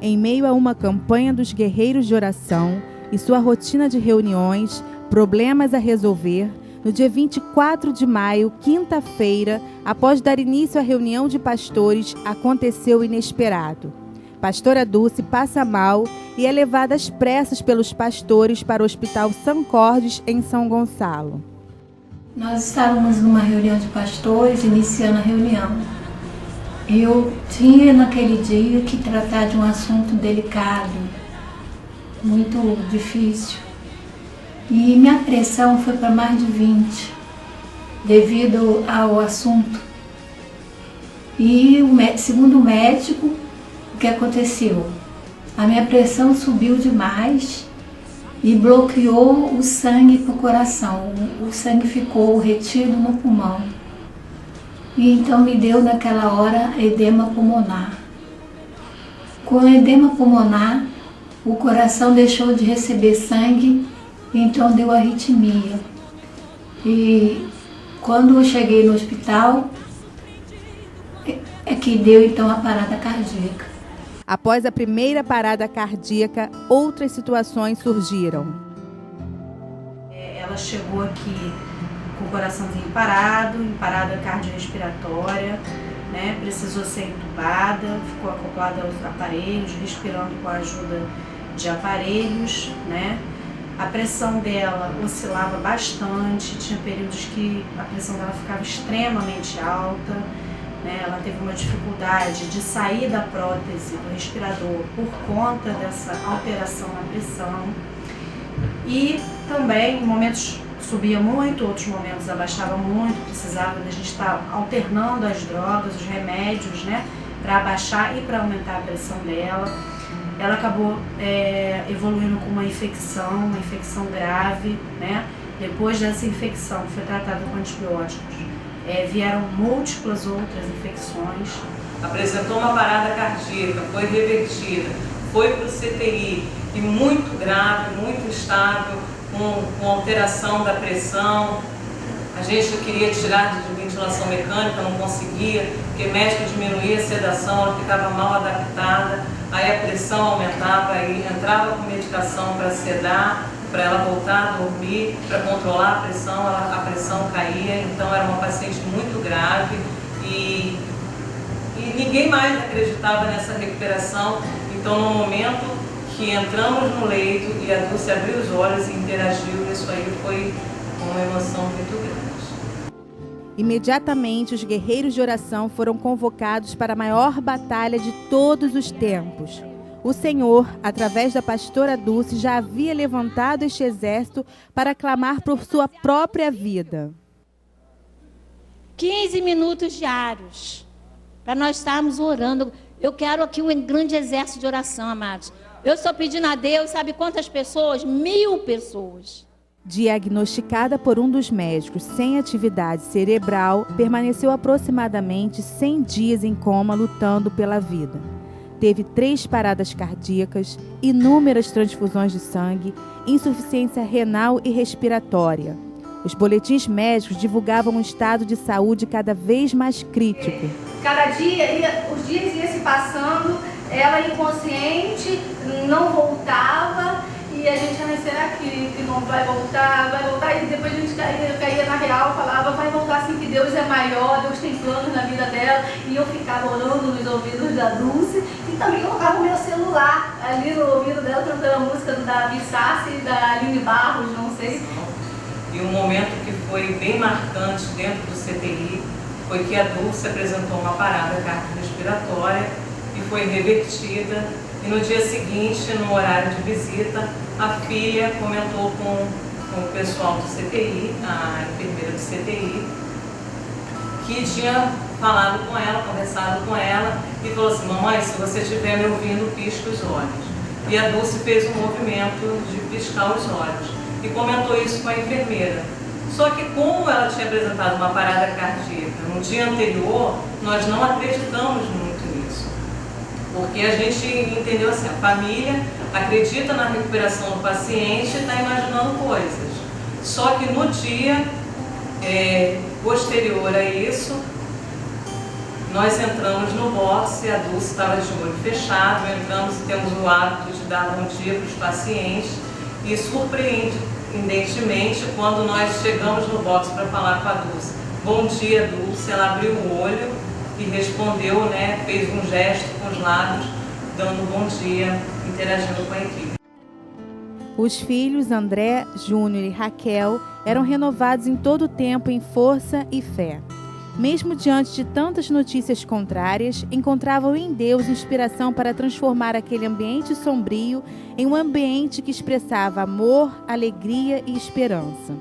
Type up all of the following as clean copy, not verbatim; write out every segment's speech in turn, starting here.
Em meio a uma campanha dos guerreiros de oração e sua rotina de reuniões, problemas a resolver, no dia 24 de maio, quinta-feira, após dar início à reunião de pastores, aconteceu o inesperado. Pastora Dulce passa mal e é levada às pressas pelos pastores para o Hospital São Cordes, em São Gonçalo. Nós estávamos numa reunião de pastores, iniciando a reunião. Eu tinha naquele dia que tratar de um assunto delicado, muito difícil. E minha pressão foi para mais de 20, devido ao assunto. E segundo o médico, o que aconteceu? A minha pressão subiu demais e bloqueou o sangue para o coração. O sangue ficou retido no pulmão. E então me deu naquela hora edema pulmonar. Com o edema pulmonar, o coração deixou de receber sangue, então deu arritmia. E quando eu cheguei no hospital, é que deu então a parada cardíaca. Após a primeira parada cardíaca, outras situações surgiram. Ela chegou aqui com o coraçãozinho parado, em parada cardiorrespiratória, né? Precisou ser entubada, ficou acoplada aos aparelhos, respirando com a ajuda de aparelhos, né? A pressão dela oscilava bastante, tinha períodos que a pressão dela ficava extremamente alta, né? Ela teve uma dificuldade de sair da prótese do respirador por conta dessa alteração na pressão. E também em momentos subia muito, outros momentos abaixava muito, precisava da gente estar alternando as drogas, os remédios, né, para abaixar e para aumentar a pressão dela. Ela acabou evoluindo com uma infecção grave, né? Depois dessa infecção, foi tratada com antibióticos, vieram múltiplas outras infecções. Apresentou uma parada cardíaca, foi revertida, foi para o CTI e muito grave, muito instável, com alteração da pressão. A gente queria tirar de ventilação mecânica, não conseguia, porque o médico diminuía a sedação, ela ficava mal adaptada, aí a pressão aumentava, aí entrava com medicação para sedar, para ela voltar a dormir, para controlar a pressão caía, então era uma paciente muito grave e ninguém mais acreditava nessa recuperação. Então, no momento que entramos no leito e a Dulce abriu os olhos e interagiu, isso aí foi uma emoção muito grande. Imediatamente, os guerreiros de oração foram convocados para a maior batalha de todos os tempos. O Senhor, através da pastora Dulce, já havia levantado este exército para clamar por sua própria vida. 15 minutos diários, para nós estarmos orando. Eu quero aqui um grande exército de oração, amados. Eu estou pedindo a Deus, sabe quantas pessoas? 1000 pessoas. Diagnosticada por um dos médicos sem atividade cerebral, permaneceu aproximadamente 100 dias em coma lutando pela vida. Teve 3 paradas cardíacas, inúmeras transfusões de sangue, insuficiência renal e respiratória. Os boletins médicos divulgavam um estado de saúde cada vez mais crítico. Cada dia, os dias iam se passando, ela inconsciente, não voltava, e a gente, será que não vai voltar? E depois a gente caía na real, falava, vai voltar sim, que Deus é maior, Deus tem planos na vida dela. E eu ficava orando nos ouvidos da Dulce, e também colocava o meu celular ali no ouvido dela, cantando a música do Davi Sassi e da Aline Barros, não sei. E um momento que foi bem marcante dentro do CTI foi que a Dulce apresentou uma parada cardiorrespiratória e foi revertida. E no dia seguinte, no horário de visita, a filha comentou com o pessoal do CTI, a enfermeira do CTI, que tinha falado com ela, conversado com ela, e falou assim, mamãe, se você estiver me ouvindo, pisca os olhos. E a Dulce fez um movimento de piscar os olhos, e comentou isso com a enfermeira. Só que como ela tinha apresentado uma parada cardíaca no dia anterior, nós não acreditamos muito nisso. Porque a gente entendeu assim, a família acredita na recuperação do paciente e está imaginando coisas. Só que no dia posterior a isso, Nós entramos no boxe, a Dulce estava de olho fechado, entramos e temos o hábito de dar bom dia para os pacientes e surpreendentemente, quando nós chegamos no boxe para falar com a Dulce, bom dia, Dulce, ela abriu o olho e respondeu, né, fez um gesto com os lábios, dando bom dia, interagindo com a equipe. Os filhos André, Júnior e Raquel eram renovados em todo o tempo em força e fé. Mesmo diante de tantas notícias contrárias, encontravam em Deus inspiração para transformar aquele ambiente sombrio em um ambiente que expressava amor, alegria e esperança.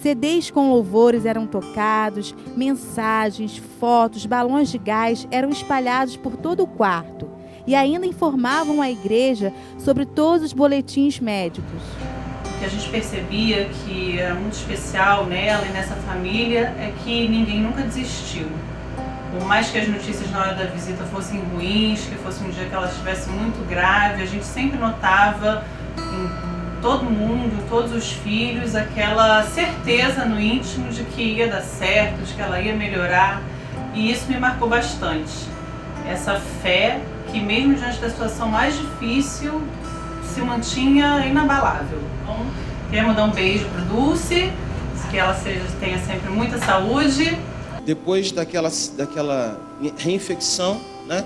CDs com louvores eram tocados, mensagens, fotos, balões de gás eram espalhados por todo o quarto e ainda informavam a igreja sobre todos os boletins médicos. O que a gente percebia que era muito especial nela e nessa família é que ninguém nunca desistiu. Por mais que as notícias na hora da visita fossem ruins, que fosse um dia que ela estivesse muito grave, a gente sempre notava em todo mundo, todos os filhos, aquela certeza no íntimo de que ia dar certo, de que ela ia melhorar, e isso me marcou bastante. Essa fé que mesmo diante da situação mais difícil se mantinha inabalável. Então, queremos dar um beijo para Dulce, que ela tenha sempre muita saúde. Depois daquela reinfecção, né?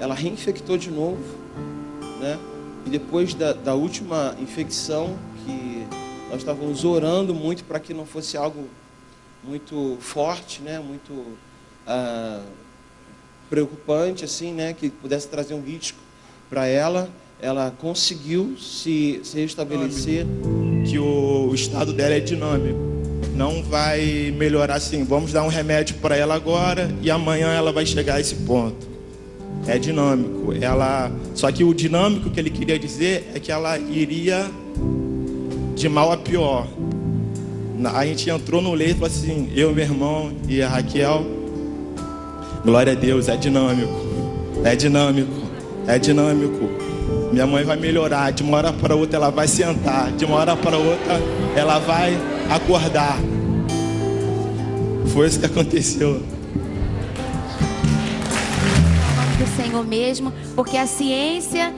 Ela reinfectou de novo, né? E depois da última infecção, que nós estávamos orando muito para que não fosse algo muito forte, né? Muito preocupante, assim, né? Que pudesse trazer um risco para ela. Ela conseguiu se restabelecer. Que o estado dela é dinâmico. Não vai melhorar assim, vamos dar um remédio para ela agora e amanhã ela vai chegar a esse ponto. É dinâmico. Só que o dinâmico que ele queria dizer é que ela iria de mal a pior. A gente entrou no leito assim, eu, meu irmão e a Raquel. Glória a Deus, é dinâmico. É dinâmico. É dinâmico. Minha mãe vai melhorar, de uma hora para outra ela vai sentar, de uma hora para outra ela vai acordar. Foi isso que aconteceu. Do Senhor mesmo, porque a ciência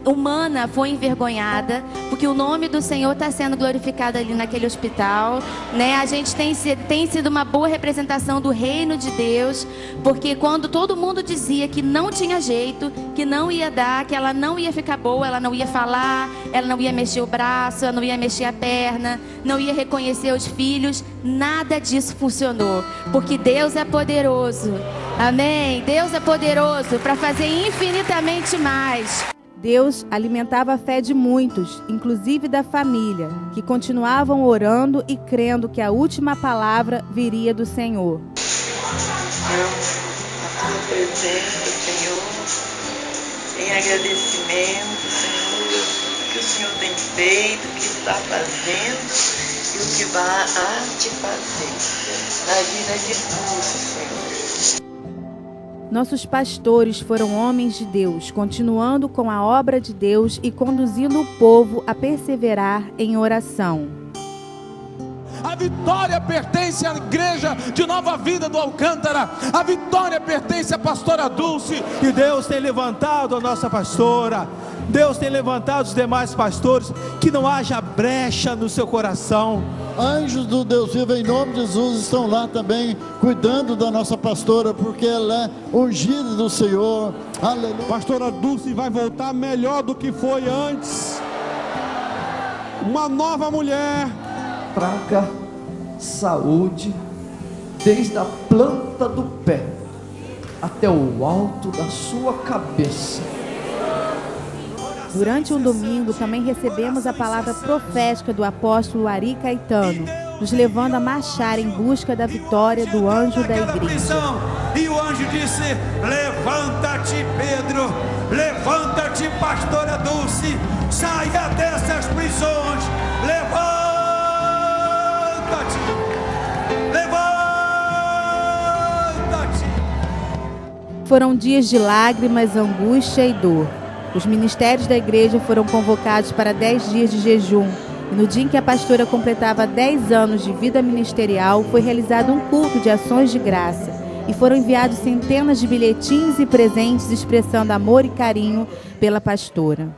humana foi envergonhada, porque o nome do Senhor está sendo glorificado ali naquele hospital, né? A gente tem sido uma boa representação do reino de Deus, porque quando todo mundo dizia que não tinha jeito, que não ia dar, que ela não ia ficar boa, ela não ia falar, ela não ia mexer o braço, ela não ia mexer a perna, não ia reconhecer os filhos, nada disso funcionou, porque Deus é poderoso, amém? Deus é poderoso para fazer infinitamente mais. Deus alimentava a fé de muitos, inclusive da família, que continuavam orando e crendo que a última palavra viria do Senhor. Eu, a tua presença, Senhor, em agradecimento, Senhor, o que o Senhor tem feito, o que está fazendo e o que vai a te fazer na vida de todos, Senhor. Nossos pastores foram homens de Deus, continuando com a obra de Deus e conduzindo o povo a perseverar em oração. A vitória pertence à igreja de Nova Vida do Alcântara. A vitória pertence à pastora Dulce. E Deus tem levantado a nossa pastora. Deus tem levantado os demais pastores. Que não haja brecha no seu coração. Anjos do Deus vivo, em nome de Jesus, estão lá também cuidando da nossa pastora, porque ela é ungida do Senhor. Aleluia. Pastora Dulce vai voltar melhor do que foi antes. Uma nova mulher. Traga saúde desde a planta do pé até o alto da sua cabeça. Durante um domingo também recebemos a palavra profética do apóstolo Ari Caetano, nos levando a marchar em busca da vitória do anjo da igreja. E o anjo disse: levanta-te, Pedro, levanta-te, pastora Dulce, saia dessas prisões, levanta-te, levanta-te. Foram dias de lágrimas, angústia e dor. Os ministérios da igreja foram convocados para 10 dias de jejum. E no dia em que a pastora completava 10 anos de vida ministerial, foi realizado um culto de ações de graça. e foram enviados centenas de bilhetinhos e presentes expressando amor e carinho pela pastora.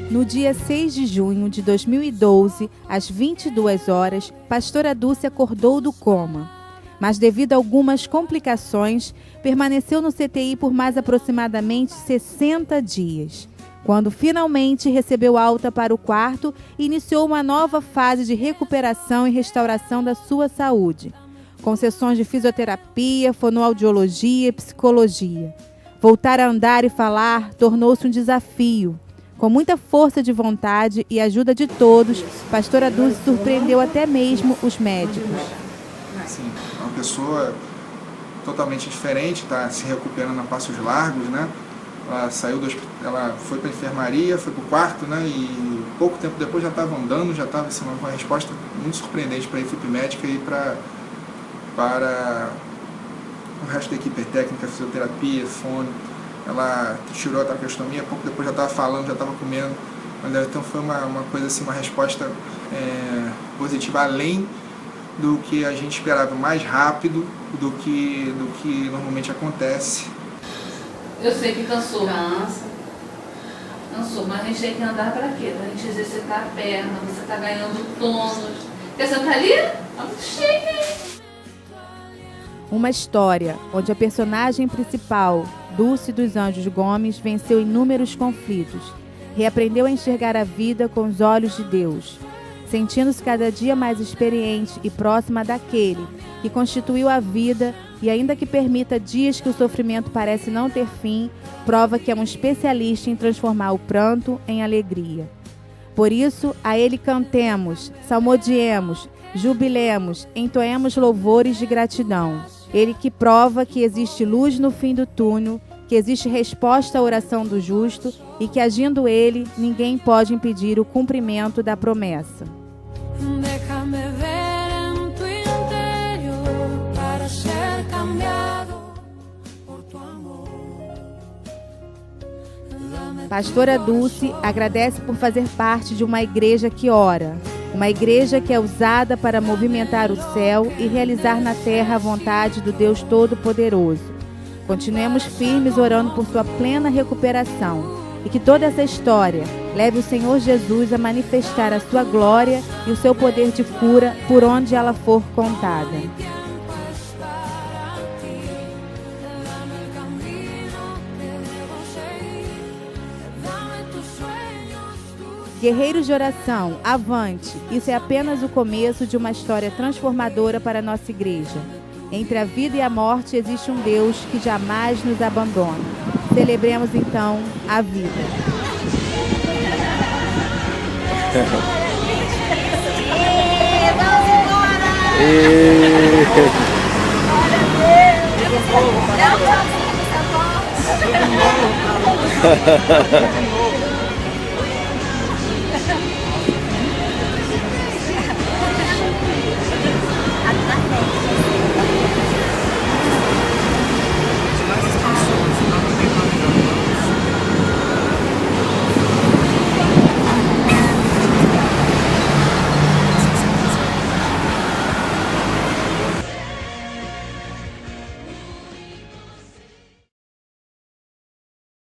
No dia 6 de junho de 2012, às 22 horas, pastora Dulce acordou do coma, mas devido a algumas complicações, permaneceu no CTI por mais aproximadamente 60 dias, quando finalmente recebeu alta para o quarto e iniciou uma nova fase de recuperação e restauração da sua saúde, com sessões de fisioterapia, fonoaudiologia e psicologia. Voltar a andar e falar tornou-se um desafio. Com muita força de vontade e ajuda de todos, pastora Dulce surpreendeu até mesmo os médicos. Sim, é uma pessoa totalmente diferente, está se recuperando a passos largos, né? Ela saiu do hospital, ela foi para a enfermaria, foi para o quarto, né? E pouco tempo depois já estava andando, já estava assim, uma resposta muito surpreendente para a equipe médica e para o resto da equipe técnica, fisioterapia, fono. Ela tirou a traqueostomia, pouco depois já estava falando, já estava comendo. Então foi uma coisa assim, uma resposta positiva, além do que a gente esperava, mais rápido do que normalmente acontece. Eu sei que cansou. Cansou, mas a gente tem que andar para quê? Para a gente exercitar a perna, você está ganhando tônus. Quer sentar ali? Tá muito chique, hein? Uma história onde a personagem principal, Dulce dos Anjos Gomes, venceu inúmeros conflitos, reaprendeu a enxergar a vida com os olhos de Deus, sentindo-se cada dia mais experiente e próxima daquele que constituiu a vida e, ainda que permita dias que o sofrimento parece não ter fim, prova que é um especialista em transformar o pranto em alegria. Por isso, a Ele cantemos, salmodiemos, jubilemos, entoemos louvores de gratidão. Ele que prova que existe luz no fim do túnel, que existe resposta à oração do justo e que, agindo Ele, ninguém pode impedir o cumprimento da promessa. Déjame ver en tu interior para ser cambiado por tu amor. Pastora Dulce agradece por fazer parte de uma igreja que ora, uma igreja que é usada para movimentar o céu e realizar na terra a vontade do Deus Todo-Poderoso. Continuemos firmes orando por sua plena recuperação e que toda essa história leve o Senhor Jesus a manifestar a sua glória e o seu poder de cura por onde ela for contada. Guerreiros de oração, avante! Isso é apenas o começo de uma história transformadora para a nossa igreja. Entre a vida e a morte existe um Deus que jamais nos abandona. Celebremos então a vida. Vamos embora!